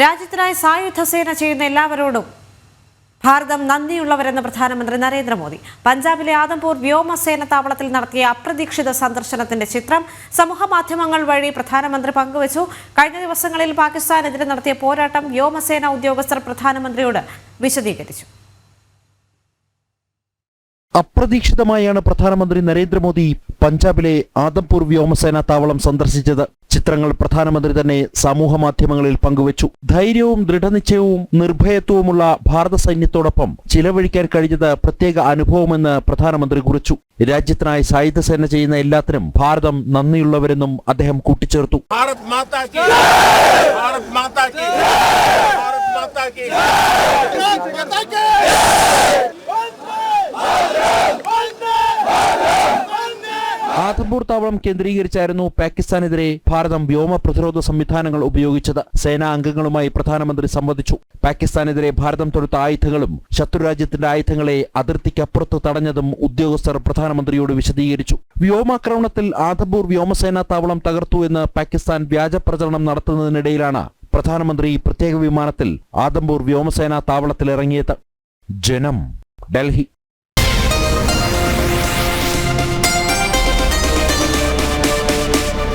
രാജ്യത്തിനായി സായുധ സേന ചെയ്യുന്ന എല്ലാവരോടും ഭാരതം നന്ദിയുള്ളവരെന്ന് പ്രധാനമന്ത്രി നരേന്ദ്രമോദി. പഞ്ചാബിലെ ആദംപൂർ വ്യോമസേന താവളത്തിൽ നടത്തിയ അപ്രതീക്ഷിത സന്ദർശനത്തിന്റെ ചിത്രം സമൂഹമാധ്യമങ്ങൾ വഴി പ്രധാനമന്ത്രി പങ്കുവച്ചു. കഴിഞ്ഞ ദിവസങ്ങളിൽ പാകിസ്ഥാനെതിരെ നടത്തിയ പോരാട്ടം വ്യോമസേന ഉദ്യോഗസ്ഥർ പ്രധാനമന്ത്രിയോട് വിശദീകരിച്ചു. അപ്രതീക്ഷിതമായാണ് പ്രധാനമന്ത്രി നരേന്ദ്രമോദി പഞ്ചാബിലെ ആദംപൂർ വ്യോമസേന താവളം സന്ദർശിച്ചത്. ചിത്രങ്ങൾ പ്രധാനമന്ത്രി തന്നെ സമൂഹമാധ്യമങ്ങളിൽ പങ്കുവച്ചു. ധൈര്യവും ദൃഢനിശ്ചയവും നിർഭയത്വവുമുള്ള ഭാരത സൈന്യത്തോടൊപ്പം ചിലവഴിക്കാൻ കഴിഞ്ഞത് പ്രത്യേക അനുഭവമെന്ന് പ്രധാനമന്ത്രി കുറിച്ചു. രാജ്യത്തിനായി സായുധ സേന ചെയ്യുന്ന എല്ലാത്തിനും ഭാരതം നന്ദിയുള്ളവരെന്നും അദ്ദേഹം കൂട്ടിച്ചേർത്തു. ആദംപൂർ താവളം കേന്ദ്രീകരിച്ചായിരുന്നു പാകിസ്ഥാനെതിരെ ഭാരതം വ്യോമ പ്രതിരോധ സംവിധാനങ്ങൾ ഉപയോഗിച്ചത്. സേനാ അംഗങ്ങളുമായി പ്രധാനമന്ത്രി സംവദിച്ചു. പാകിസ്ഥാനെതിരെ ഭാരതം തൊടുത്ത ആയുധങ്ങളും ശത്രുരാജ്യത്തിന്റെ ആയുധങ്ങളെ അതിർത്തിക്കപ്പുറത്ത് തടഞ്ഞതും ഉദ്യോഗസ്ഥർ പ്രധാനമന്ത്രിയോട് വിശദീകരിച്ചു. വ്യോമാക്രമണത്തിൽ ആദംപൂർ വ്യോമസേനാ താവളം തകർത്തു എന്ന് പാകിസ്ഥാൻ വ്യാജ പ്രചരണം നടത്തുന്നതിനിടയിലാണ് പ്രധാനമന്ത്രി പ്രത്യേക വിമാനത്തിൽ ആദംപൂർ വ്യോമസേനാ താവളത്തിലിറങ്ങിയത്. ജനം, ഡൽഹി.